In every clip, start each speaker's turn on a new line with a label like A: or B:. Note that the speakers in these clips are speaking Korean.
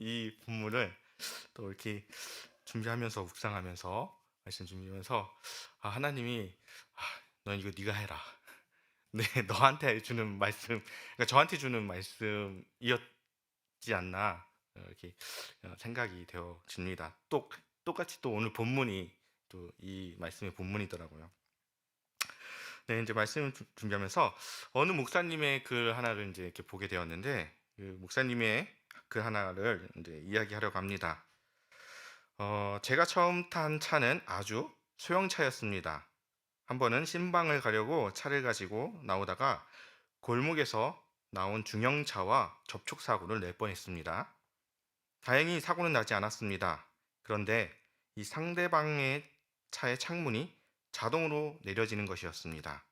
A: 이 본문을 또 이렇게 준비하면서 묵상하면서 말씀 준비하면서 하나님이 넌 이거 네가 해라. 네, 너한테 주는 말씀, 그러니까 저한테 주는 말씀이었지 않나 이렇게 생각이 되어집니다. 똑같이 또 오늘 본문이 또 이 말씀의 본문이더라고요. 네, 이제 말씀을 준비하면서 어느 목사님의 글 하나를 이제 이렇게 보게 되었는데 그 목사님의 글 하나를 이제 이야기하려고 합니다. 제가 처음 탄 차는 아주 소형차였습니다. 한 번은 신방을 가려고 차를 가지고 나오다가 골목에서 나온 중형차와 접촉 사고를 낼 뻔했습니다. 다행히 사고는 나지 않았습니다. 그런데 이 상대방의 차의 창문이 자동으로 내려지는 것이었습니다.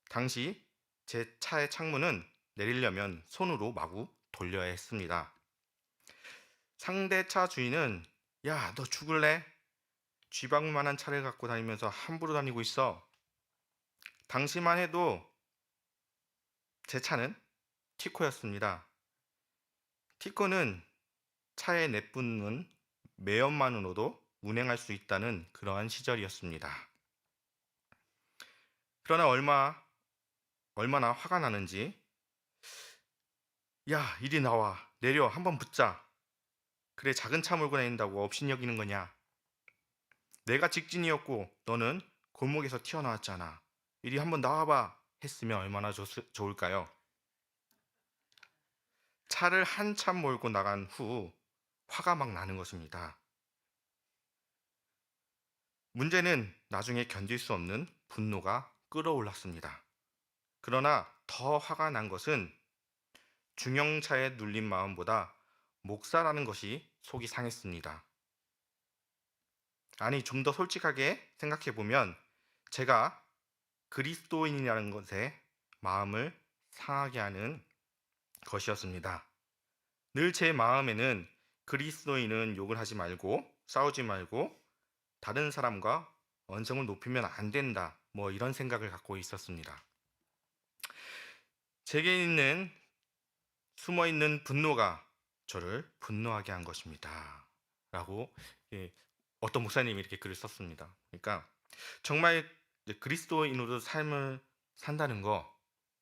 A: 당시 제 차의 창문은 내리려면 손으로 마구 돌려야 했습니다. 상대 차 주인은 야, 너 죽을래? 쥐박만한 차를 갖고 다니면서 함부로 다니고 있어. 당시만 해도 제 차는 티코였습니다. 티코는 차에 내뿜는 매연만으로도 운행할 수 있다는 그러한 시절이었습니다. 그러나 얼마나 화가 나는지 야, 이리 나와. 내려. 한번 붙자. 그래, 작은 차 몰고 다닌다고 업신여기는 거냐? 내가 직진이었고 너는 골목에서 튀어나왔잖아. 이리 한번 나와봐. 했으면 얼마나 좋을까요? 차를 한참 몰고 나간 후 화가 막 나는 것입니다. 문제는 나중에 견딜 수 없는 분노가 끌어올랐습니다. 그러나 더 화가 난 것은 중형차에 눌린 마음보다 목사라는 것이 속이 상했습니다. 아니, 좀 더 솔직하게 생각해 보면 제가 그리스도인이라는 것에 마음을 상하게 하는 것이었습니다. 늘 제 마음에는 그리스도인은 욕을 하지 말고 싸우지 말고 다른 사람과 언성을 높이면 안 된다. 뭐 이런 생각을 갖고 있었습니다. 제게 있는 숨어 있는 분노가 저를 분노하게 한 것입니다. 라고 어떤 목사님이 이렇게 글을 썼습니다. 그러니까 정말 그리스도인으로 삶을 산다는 거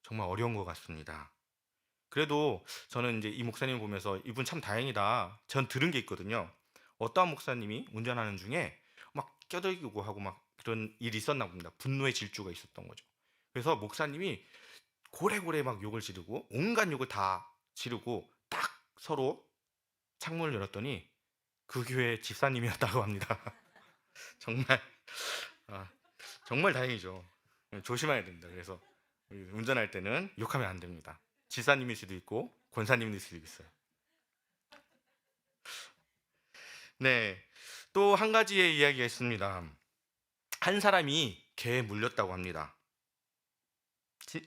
A: 정말 어려운 것 같습니다. 그래도 저는 이제 이 목사님을 보면서 이분 참 다행이다. 전 들은 게 있거든요. 어떠한 목사님이 운전하는 중에 막 껴들기고 하고 막 그런 일이 있었나 봅니다. 분노의 질주가 있었던 거죠. 그래서 목사님이 고래고래 막 욕을 지르고 온갖 욕을 다 지르고 딱 서로 창문을 열었더니 그 교회 집사님이었다고 합니다. 정말 아, 정말 다행이죠. 조심해야 됩니다. 그래서 운전할 때는 욕하면 안 됩니다. 지사님일 수도 있고 권사님일 수도 있어요. 네, 또 한 가지의 이야기가 있습니다. 한 사람이 개에 물렸다고 합니다.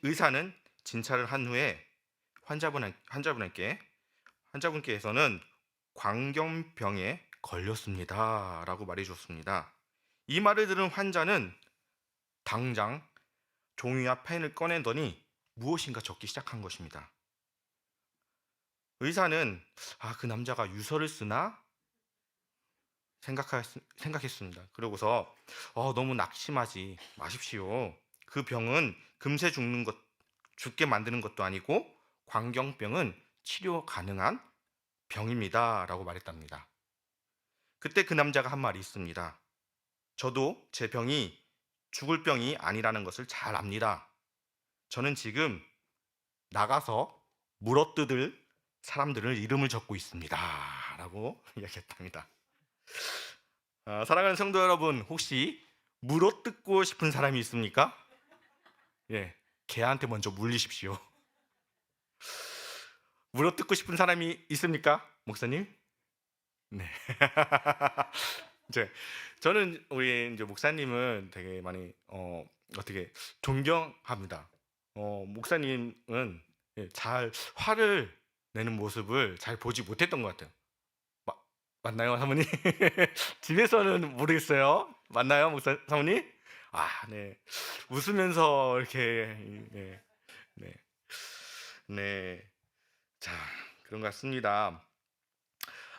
A: 의사는 진찰을 한 후에 환자분께서는 광견병에 걸렸습니다. 라고 말해 줬습니다. 이 말을 들은 환자는 당장 종이와 펜을 꺼내더니 무엇인가 적기 시작한 것입니다. 의사는 그 남자가 유서를 쓰나 생각했습니다. 그러고서 너무 낙심하지 마십시오. 그 병은 금세 죽게 만드는 것도 아니고 광경병은 치료 가능한 병입니다. 라고 말했답니다. 그때 그 남자가 한 말이 있습니다. 저도 제 병이 죽을 병이 아니라는 것을 잘 압니다. 저는 지금 나가서 물어뜯을 사람들을 이름을 적고 있습니다. 라고 이야기했답니다. 사랑하는 성도 여러분, 혹시 물어뜯고 싶은 사람이 있습니까? 예, 개한테 먼저 물리십시오. 물어뜯고 싶은 사람이 있습니까, 목사님? 네. 이제 저는 우리 이제 목사님은 되게 많이 어떻게 존경합니다. 목사님은 잘 화를 내는 모습을 잘 보지 못했던 것 같아요. 마, 맞나요, 사모님? 집에서는 모르겠어요. 맞나요, 사모님? 네. 웃으면서 이렇게 네, 네, 네. 자, 그런 것 같습니다.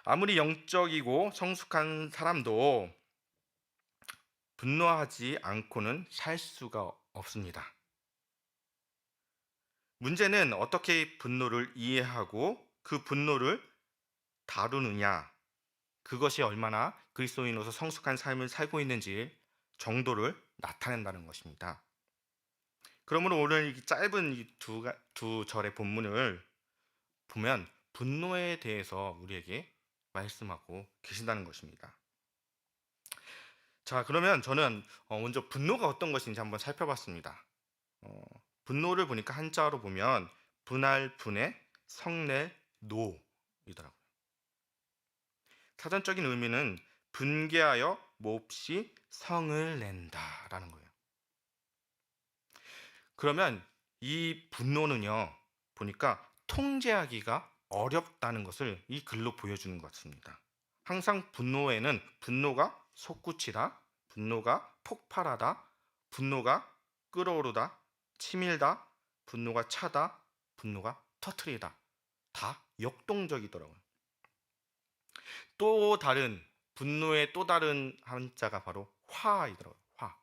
A: 아무리 영적이고 성숙한 사람도 분노하지 않고는 살 수가 없습니다. 문제는 어떻게 분노를 이해하고 그 분노를 다루느냐, 그것이 얼마나 그리스도인으로서 성숙한 삶을 살고 있는지 정도를 나타낸다는 것입니다. 그러므로 오늘 이 짧은 두 절의 본문을 보면 분노에 대해서 우리에게 말씀하고 계신다는 것입니다. 자, 그러면 저는 먼저 분노가 어떤 것인지 한번 살펴봤습니다. 어, 분노를 보니까 한자로 보면 분할, 분해, 성낼, 노이더라고요. 사전적인 의미는 분개하여 몹시 성을 낸다라는 거예요. 그러면 이 분노는요, 보니까 통제하기가 어렵다는 것을 이 글로 보여주는 것 같습니다. 항상 분노에는 분노가 솟구치다, 분노가 폭발하다, 분노가 끓어오르다, 치밀다, 분노가 차다, 분노가 터트리다. 다 역동적이더라고요. 또 다른 분노의 또 다른 한자가 바로 화이더라고요. 화.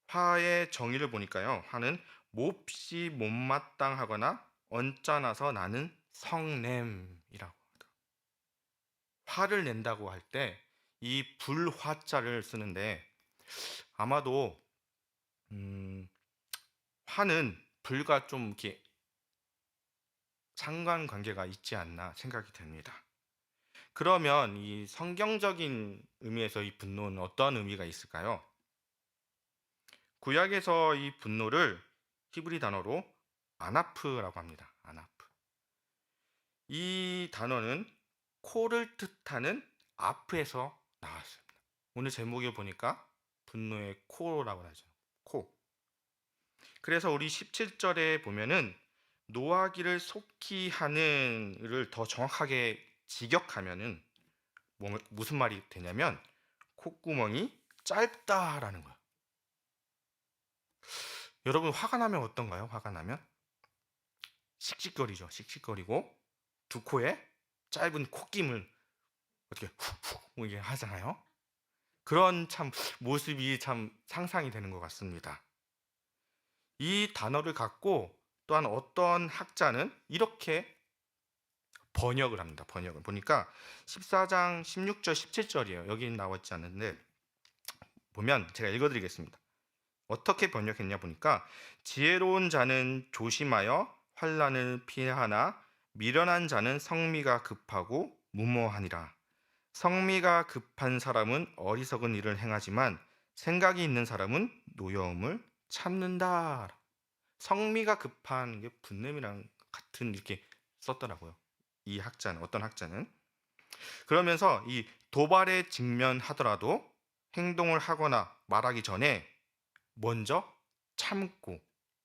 A: 화의 정의를 보니까요. 화는 몹시 못마땅하거나 언짢아서 나는 성냄이라고 합니다. 화를 낸다고 할 때 이 불화자를 쓰는데 아마도 화는 불과 좀 이렇게 상관관계가 있지 않나 생각이 됩니다. 그러면 이 성경적인 의미에서 이 분노는 어떤 의미가 있을까요? 구약에서 이 분노를 히브리 단어로 아나프라고 합니다. 아나프. 이 단어는 코를 뜻하는 앞에서 나왔습니다. 오늘 제목에 보니까 분노의 코라고 하죠. 코. 그래서 우리 17절에 보면은 노하기를 속히 하는을 더 정확하게 직역하면은 무슨 말이 되냐면 콧구멍이 짧다라는 거예요. 여러분 화가 나면 어떤가요? 화가 나면 씩씩거리죠. 씩씩거리고 두 코에 짧은 콧김을 어떻게 훅훅 이게 하잖아요. 그런 참 모습이 참 상상이 되는 것 같습니다. 이 단어를 갖고 또한 어떤 학자는 이렇게 번역을 합니다. 번역을 보니까 14장 16절 17절이에요. 여기는 나와 있지 않는데 보면 제가 읽어드리겠습니다. 어떻게 번역했냐 보니까 지혜로운 자는 조심하여 환난을 피하나 미련한 자는 성미가 급하고 무모하니라. 성미가 급한 사람은 어리석은 일을 행하지만 생각이 있는 사람은 노여움을 참는다. 성미가 급한 게 분냄이랑 같은 이렇게 썼더라고요. 이 학자는 어떤 학자는 그러면서 이 도발에 직면하더라도 행동을 하거나 말하기 전에 먼저 참고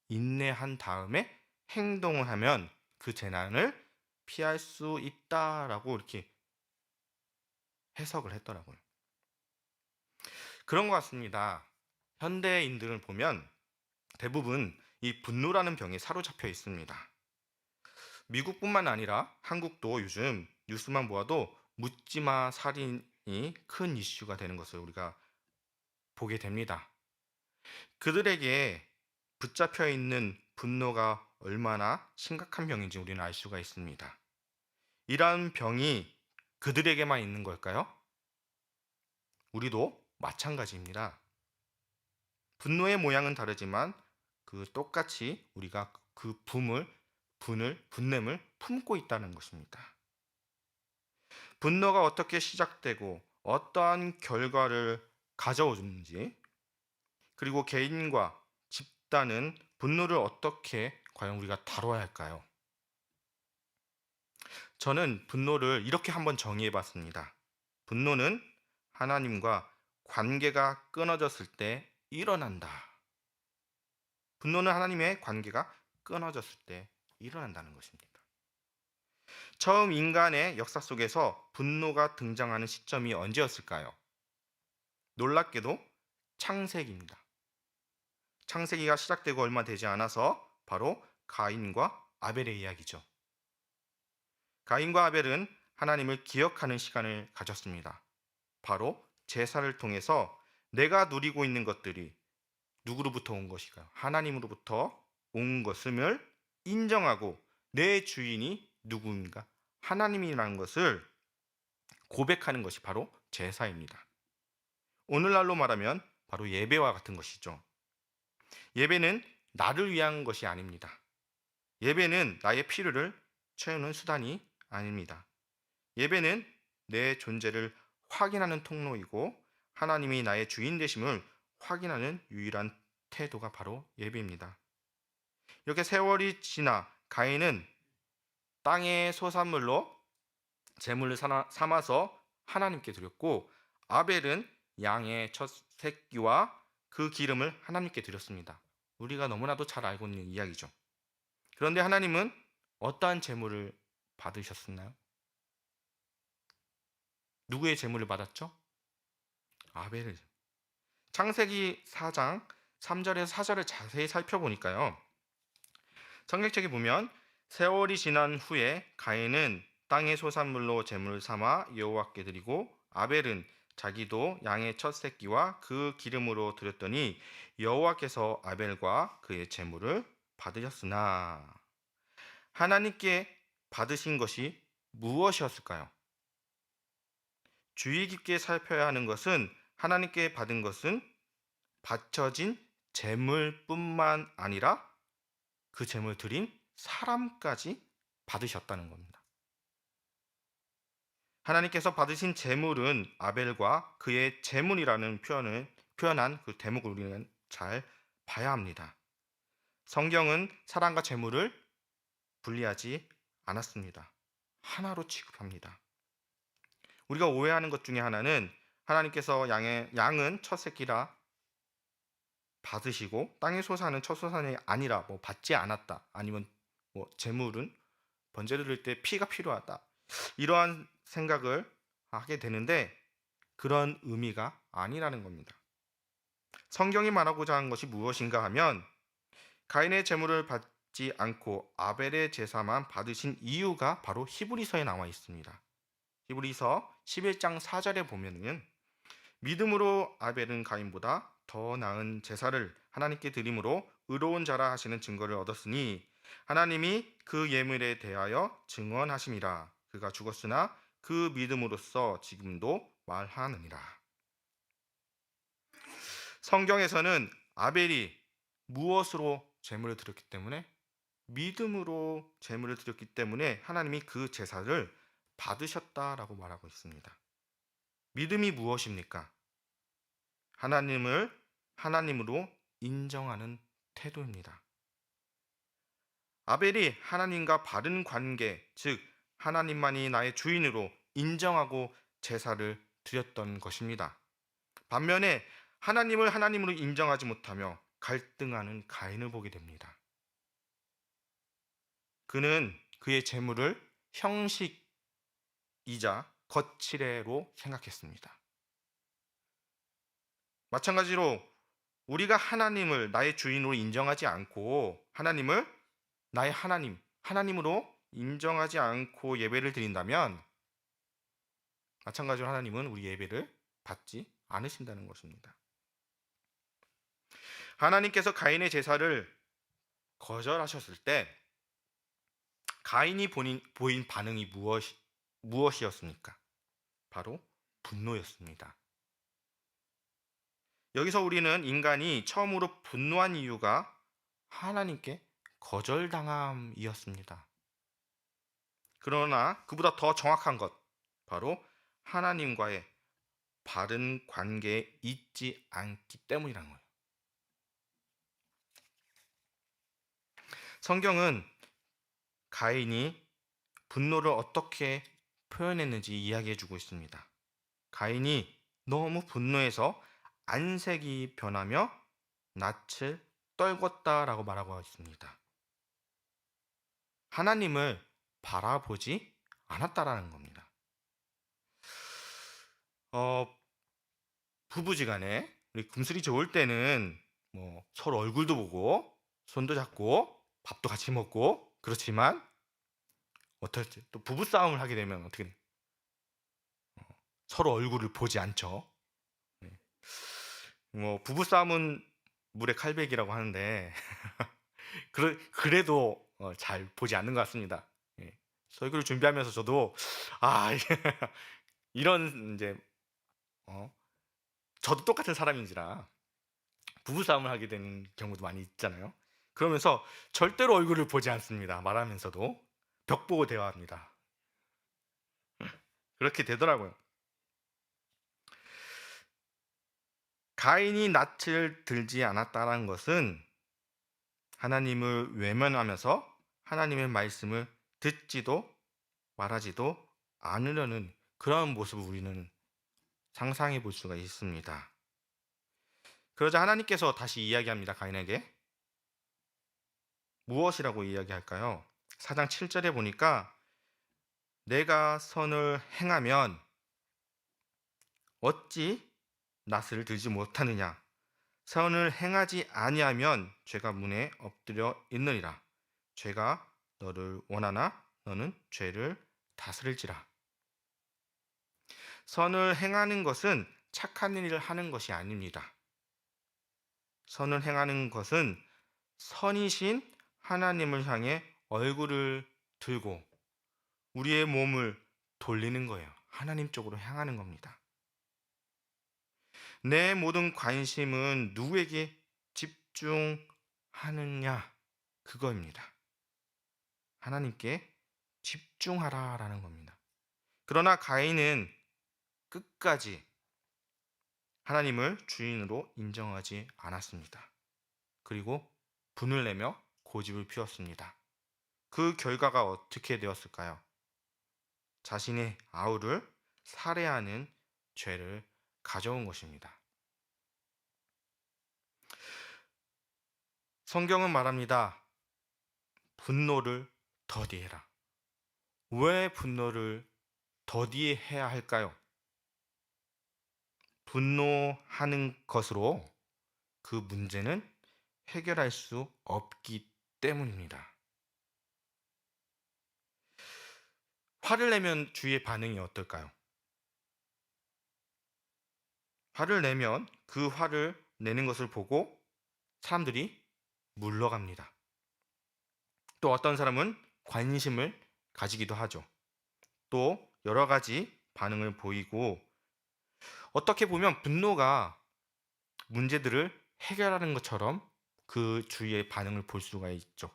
A: 인내한 다음에 행동을 하면 그 재난을 피할 수 있다라고 이렇게 해석을 했더라고요. 그런 것 같습니다. 현대인들을 보면 대부분 이 분노라는 병에 사로잡혀 있습니다. 미국뿐만 아니라 한국도 요즘 뉴스만 보아도 묻지마 살인이 큰 이슈가 되는 것을 우리가 보게 됩니다. 그들에게 붙잡혀 있는 분노가 얼마나 심각한 병인지 우리는 알 수가 있습니다. 이러한 병이 그들에게만 있는 걸까요? 우리도 마찬가지입니다. 분노의 모양은 다르지만 그 똑같이 우리가 그 분냄을 품고 있다는 것입니다. 분노가 어떻게 시작되고 어떠한 결과를 가져오는지 그리고 개인과 집단은 분노를 어떻게 과연 우리가 다뤄야 할까요? 저는 분노를 이렇게 한번 정의해 봤습니다. 분노는 하나님과 관계가 끊어졌을 때 일어난다. 분노는 하나님의 관계가 끊어졌을 때 일어난다는 것입니다. 처음 인간의 역사 속에서 분노가 등장하는 시점이 언제였을까요? 놀랍게도 창세기입니다. 창세기가 시작되고 얼마 되지 않아서 바로 가인과 아벨의 이야기죠. 가인과 아벨은 하나님을 기억하는 시간을 가졌습니다. 바로 제사를 통해서 내가 누리고 있는 것들이 누구로부터 온 것인가? 하나님으로부터 온 것임을 인정하고 내 주인이 누구인가? 하나님이라는 것을 고백하는 것이 바로 제사입니다. 오늘날로 말하면 바로 예배와 같은 것이죠. 예배는 나를 위한 것이 아닙니다. 예배는 나의 필요를 채우는 수단이 아닙니다. 예배는 내 존재를 확인하는 통로이고 하나님이 나의 주인 되심을 확인하는 유일한 태도가 바로 예배입니다. 이렇게 세월이 지나 가인은 땅의 소산물로 제물을 삼아서 하나님께 드렸고 아벨은 양의 첫 새끼와 그 기름을 하나님께 드렸습니다. 우리가 너무나도 잘 알고 있는 이야기죠. 그런데 하나님은 어떠한 제물을 받으셨나요? 누구의 제물을 받았죠? 아벨을. 창세기 4장 3절에서 4절을 자세히 살펴보니까요. 성경책에 보면 세월이 지난 후에 가인은 땅의 소산물로 제물을 삼아 여호와께 드리고 아벨은 자기도 양의 첫 새끼와 그 기름으로 드렸더니 여호와께서 아벨과 그의 제물을 받으셨으나 하나님께 받으신 것이 무엇이었을까요? 주의 깊게 살펴야 하는 것은 하나님께 받은 것은 바쳐진 제물뿐만 아니라 그 제물 드린 사람까지 받으셨다는 겁니다. 하나님께서 받으신 제물은 아벨과 그의 제물이라는 표현을 표현한 그 대목을 우리는 잘 봐야 합니다. 성경은 사람과 제물을 분리하지 않았습니다. 하나로 취급합니다. 우리가 오해하는 것 중에 하나는 하나님께서 양은 첫 새끼라 받으시고 땅의 소산은 첫 소산이 아니라 받지 않았다. 아니면 제물은 번제를 드릴 때 피가 필요하다. 이러한 생각을 하게 되는데 그런 의미가 아니라는 겁니다. 성경이 말하고자 한 것이 무엇인가 하면 가인의 제물을 받지 않고 아벨의 제사만 받으신 이유가 바로 히브리서에 나와 있습니다. 히브리서 11장 4절에 보면은 믿음으로 아벨은 가인보다 더 나은 제사를 하나님께 드림으로 의로운 자라 하시는 증거를 얻었으니 하나님이 그 예물에 대하여 증언하심이라. 그가 죽었으나 그 믿음으로써 지금도 말하느니라. 성경에서는 아벨이 무엇으로 제물을 드렸기 때문에 믿음으로 제물을 드렸기 때문에 하나님이 그 제사를 받으셨다라고 말하고 있습니다. 믿음이 무엇입니까? 하나님을 하나님으로 인정하는 태도입니다. 아벨이 하나님과 바른 관계, 즉 하나님만이 나의 주인으로 인정하고 제사를 드렸던 것입니다. 반면에 하나님을 하나님으로 인정하지 못하며 갈등하는 가인을 보게 됩니다. 그는 그의 제물을 형식이자 거칠애로 생각했습니다. 마찬가지로 우리가 하나님을 나의 주인으로 인정하지 않고 하나님을 나의 하나님으로 인정하지 않고 예배를 드린다면 마찬가지로 하나님은 우리 예배를 받지 않으신다는 것입니다. 하나님께서 가인의 제사를 거절하셨을 때 가인이 보인 반응이 무엇이었습니까? 바로 분노였습니다. 여기서 우리는 인간이 처음으로 분노한 이유가 하나님께 거절당함이었습니다. 그러나 그보다 더 정확한 것, 바로 하나님과의 바른 관계에 있지 않기 때문이라는 거예요. 성경은 가인이 분노를 어떻게 표현했는지 이야기해주고 있습니다. 가인이 너무 분노해서 안색이 변하며 낯을 떨궜다라고 말하고 있습니다. 하나님을 바라보지 않았다라는 겁니다. 부부지간에 우리 금슬이 좋을 때는 서로 얼굴도 보고 손도 잡고 밥도 같이 먹고 그렇지만 어떨지. 또 부부 싸움을 하게 되면 어떻게 돼요? 서로 얼굴을 보지 않죠. 네. 뭐 부부 싸움은 물의 칼백이라고 하는데 그래도 잘 보지 않는 것 같습니다. 예. 설교를 준비하면서 저도 이게 이런 인제 어 저도 똑같은 사람인지라 부부 싸움을 하게 되는 경우도 많이 있잖아요. 그러면서 절대로 얼굴을 보지 않습니다, 말하면서도. 벽 보고 대화합니다. 그렇게 되더라고요. 가인이 낯을 들지 않았다는 것은 하나님을 외면하면서 하나님의 말씀을 듣지도 말하지도 않으려는 그런 모습을 우리는 상상해 볼 수가 있습니다. 그러자 하나님께서 다시 이야기합니다, 가인에게. 무엇이라고 이야기할까요? 4장 7절에 보니까 내가 선을 행하면 어찌 낯을 들지 못하느냐? 선을 행하지 아니하면 죄가 문에 엎드려 있느니라. 죄가 너를 원하나 너는 죄를 다스릴지라. 선을 행하는 것은 착한 일을 하는 것이 아닙니다. 선을 행하는 것은 선이신 하나님을 향해 얼굴을 들고 우리의 몸을 돌리는 거예요. 하나님 쪽으로 향하는 겁니다. 내 모든 관심은 누구에게 집중하느냐? 그거입니다. 하나님께 집중하라라는 겁니다. 그러나 가인은 끝까지 하나님을 주인으로 인정하지 않았습니다. 그리고 분을 내며 고집을 피웠습니다. 그 결과가 어떻게 되었을까요? 자신의 아우를 살해하는 죄를 가져온 것입니다. 성경은 말합니다. 분노를 더디해라. 왜 분노를 더디해야 할까요? 분노하는 것으로 그 문제는 해결할 수 없기 때문입니다. 화를 내면 주위의 반응이 어떨까요? 화를 내면 그 화를 내는 것을 보고 사람들이 물러갑니다. 또 어떤 사람은 관심을 가지기도 하죠. 또 여러 가지 반응을 보이고 어떻게 보면 분노가 문제들을 해결하는 것처럼 그 주위의 반응을 볼 수가 있죠.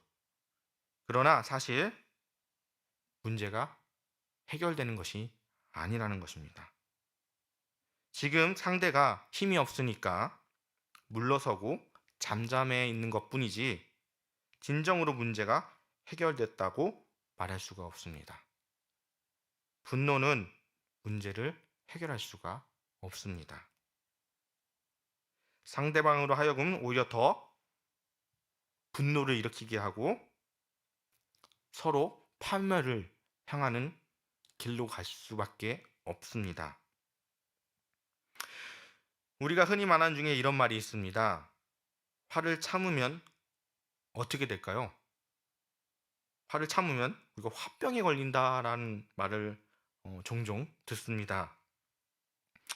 A: 그러나 사실 문제가 해결되는 것이 아니라는 것입니다. 지금 상대가 힘이 없으니까 물러서고 잠잠해 있는 것 뿐이지 진정으로 문제가 해결됐다고 말할 수가 없습니다. 분노는 문제를 해결할 수가 없습니다. 상대방으로 하여금 오히려 더 분노를 일으키게 하고 서로 파멸을 향하는 길로 갈 수밖에 없습니다. 우리가 흔히 말하는 중에 이런 말이 있습니다. 화를 참으면 어떻게 될까요? 화를 참으면 우리가 화병에 걸린다라는 말을 종종 듣습니다.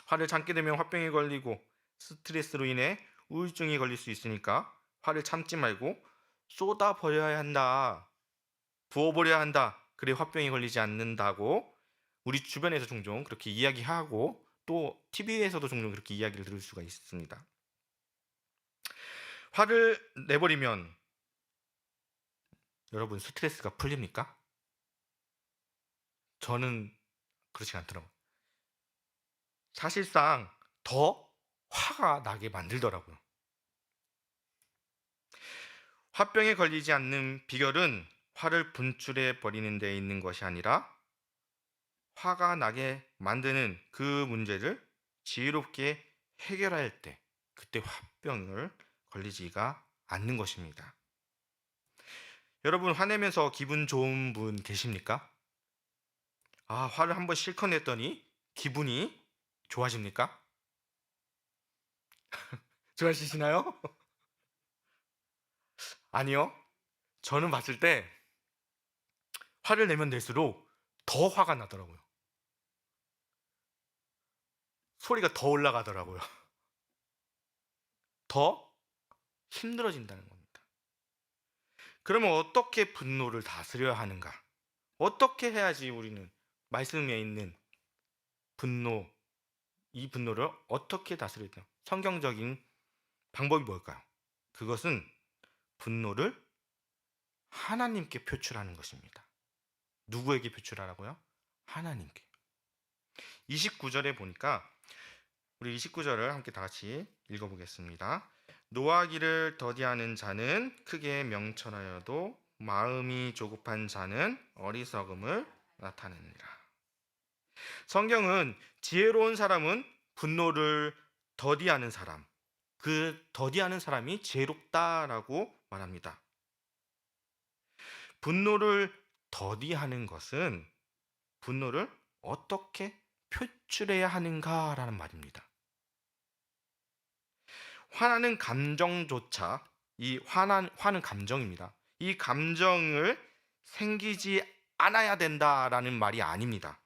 A: 화를 참게 되면 화병에 걸리고 스트레스로 인해 우울증이 걸릴 수 있으니까 화를 참지 말고 쏟아버려야 한다. 부어버려야 한다. 그래 화병이 걸리지 않는다고 우리 주변에서 종종 그렇게 이야기하고 또 TV에서도 종종 그렇게 이야기를 들을 수가 있습니다. 화를 내버리면 여러분 스트레스가 풀립니까? 저는 그렇지 않더라고요. 사실상 더 화가 나게 만들더라고요. 화병에 걸리지 않는 비결은 화를 분출해 버리는 데 있는 것이 아니라 화가 나게 만드는 그 문제를 지혜롭게 해결할 때 그때 화병을 걸리지가 않는 것입니다. 여러분 화내면서 기분 좋은 분 계십니까? 화를 한번 실컷 냈더니 기분이 좋아집니까? 좋아지시나요? 아니요. 저는 봤을 때 화를 내면 낼수록 더 화가 나더라고요. 소리가 더 올라가더라고요. 더 힘들어진다는 겁니다. 그러면 어떻게 분노를 다스려야 하는가? 어떻게 해야지 우리는 말씀에 있는 분노, 이 분노를 어떻게 다스려야 돼요? 성경적인 방법이 뭘까요? 그것은 분노를 하나님께 표출하는 것입니다. 누구에게 표출하라고요? 하나님께. 29절에 보니까 우리 29절을 함께 다 같이 읽어보겠습니다. 노하기를 더디하는 자는 크게 명철하여도 마음이 조급한 자는 어리석음을 나타내느니라. 성경은 지혜로운 사람은 분노를 더디하는 사람, 그 더디하는 사람이 지혜롭다라고 말합니다. 분노를 더디하는 것은 분노를 어떻게 표출해야 하는가라는 말입니다. 화나는 감정조차, 이 화는 감정입니다. 이 감정을 생기지 않아야 된다라는 말이 아닙니다.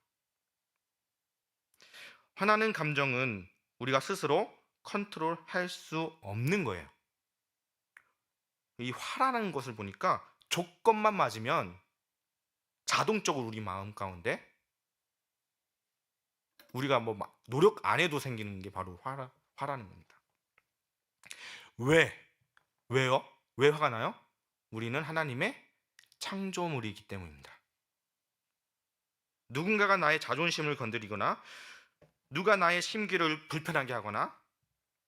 A: 화나는 감정은 우리가 스스로 컨트롤할 수 없는 거예요. 이 화라는 것을 보니까 조건만 맞으면 자동적으로 우리 마음 가운데 우리가 뭐 노력 안 해도 생기는 게 바로 화라는 겁니다. 왜요? 왜 화가 나요? 우리는 하나님의 창조물이기 때문입니다. 누군가가 나의 자존심을 건드리거나 누가 나의 심기를 불편하게 하거나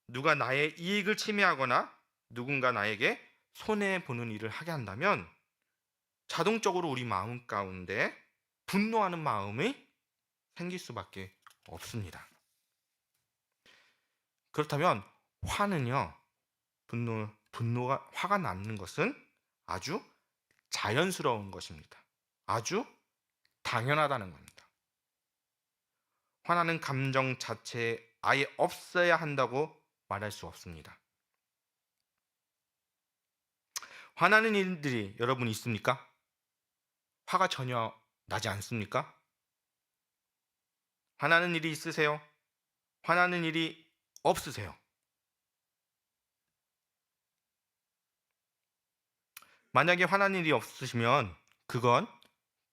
A: 누가 나의 이익을 침해하거나 누군가 나에게 손해보는 일을 하게 한다면 자동적으로 우리 마음 가운데 분노하는 마음이 생길 수밖에 없습니다. 그렇다면 화는요, 화가 나는 것은 아주 자연스러운 것입니다. 아주 당연하다는 겁니다. 화나는 감정 자체에 아예 없어야 한다고 말할 수 없습니다. 화나는 일들이 여러분 있습니까? 화가 전혀 나지 않습니까? 화나는 일이 있으세요? 화나는 일이 없으세요? 만약에 화나는 일이 없으시면 그건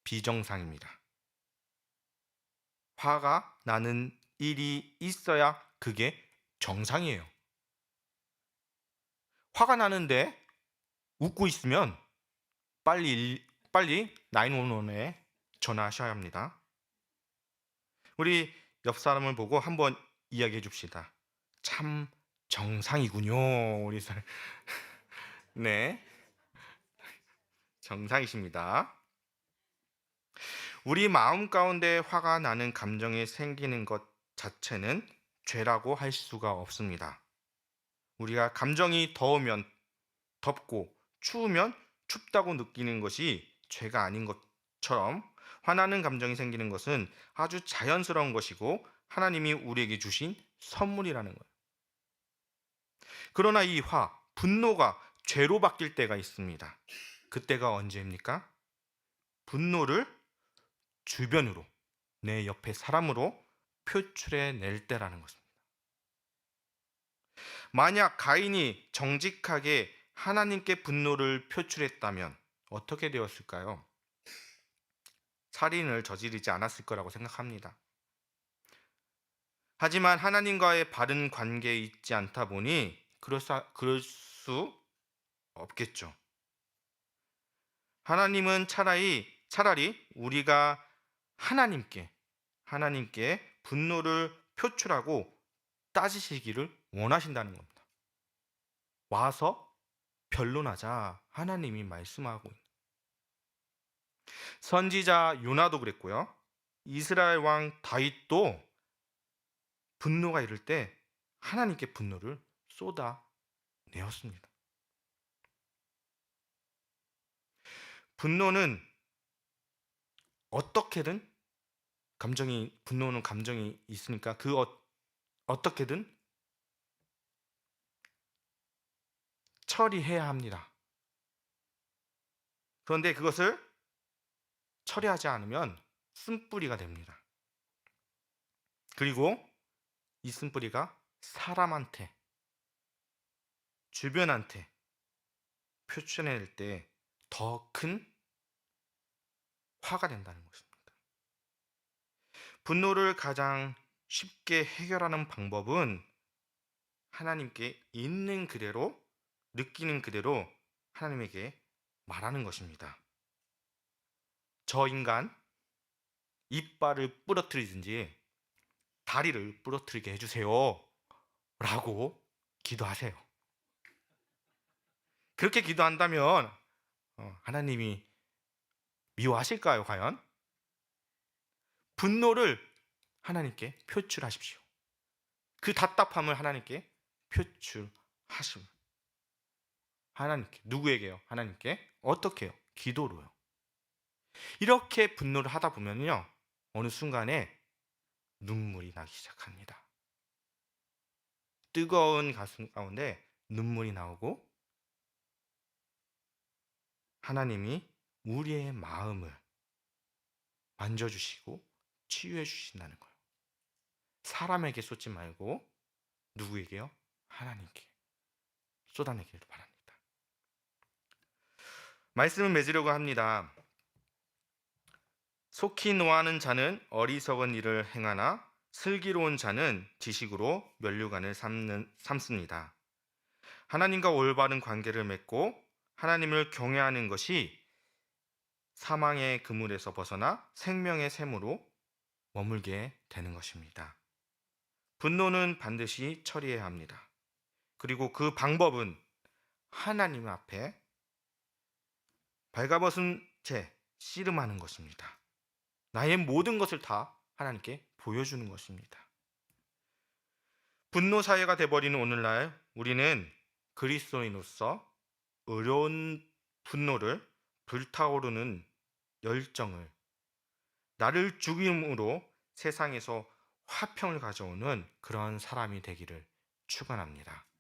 A: 비정상입니다. 화가 나는 일이 있어야 그게 정상이에요. 화가 나는데 웃고 있으면 빨리 911에 전화하셔야 합니다. 우리 옆 사람을 보고 한번 이야기해 줍시다. 참 정상이군요. 우리 사람. 네, 정상이십니다. 우리 마음 가운데 화가 나는 감정이 생기는 것 자체는 죄라고 할 수가 없습니다. 우리가 감정이 더우면 덥고 추우면 춥다고 느끼는 것이 죄가 아닌 것처럼 화나는 감정이 생기는 것은 아주 자연스러운 것이고 하나님이 우리에게 주신 선물이라는 거예요. 그러나 이 분노가 죄로 바뀔 때가 있습니다. 그때가 언제입니까? 분노를 주변으로, 내 옆에 사람으로 표출해 낼 때라는 것입니다. 만약 가인이 정직하게 하나님께 분노를 표출했다면 어떻게 되었을까요? 살인을 저지르지 않았을 거라고 생각합니다. 하지만 하나님과의 바른 관계에 있지 않다 보니 그럴 수 없겠죠. 하나님은 차라리 우리가 하나님께 분노를 표출하고 따지시기를 원하신다는 겁니다. 와서 변론하자 하나님이 말씀하고 있는. 선지자 요나도 그랬고요. 이스라엘 왕 다윗도 분노가 이를 때 하나님께 분노를 쏟아내었습니다. 분노는 어떻게든 분노는 감정이 있으니까 어떻게든 처리해야 합니다. 그런데 그것을 처리하지 않으면 쓴뿌리가 됩니다. 그리고 이 쓴뿌리가 사람한테, 주변한테 표출해낼 때 더 큰 화가 된다는 것입니다. 분노를 가장 쉽게 해결하는 방법은 하나님께 있는 그대로, 느끼는 그대로 하나님에게 말하는 것입니다. 저 인간 이빨을 부러뜨리든지 다리를 부러뜨리게 해주세요 라고 기도하세요. 그렇게 기도한다면 하나님이 미워하실까요, 과연? 분노를 하나님께 표출하십시오. 그 답답함을 하나님께 표출하십니다. 하나님께. 누구에게요? 하나님께. 어떻게 해요? 기도로요. 이렇게 분노를 하다 보면요, 어느 순간에 눈물이 나기 시작합니다. 뜨거운 가슴 가운데 눈물이 나오고 하나님이 우리의 마음을 만져주시고 치유해 주신다는 거예요. 사람에게 쏟지 말고 누구에게요? 하나님께 쏟아내기를 바랍니다. 말씀을 맺으려고 합니다. 속히 노하는 자는 어리석은 일을 행하나 슬기로운 자는 지식으로 면류관을 삼습니다. 하나님과 올바른 관계를 맺고 하나님을 경외하는 것이 사망의 그물에서 벗어나 생명의 샘으로 머물게 되는 것입니다. 분노는 반드시 처리해야 합니다. 그리고 그 방법은 하나님 앞에 발가벗은 채 씨름하는 것입니다. 나의 모든 것을 다 하나님께 보여주는 것입니다. 분노 사회가 되어버리는 오늘날 우리는 그리스도인으로서 어려운 분노를, 불타오르는 열정을, 나를 죽임으로 세상에서 화평을 가져오는 그런 사람이 되기를 축원합니다.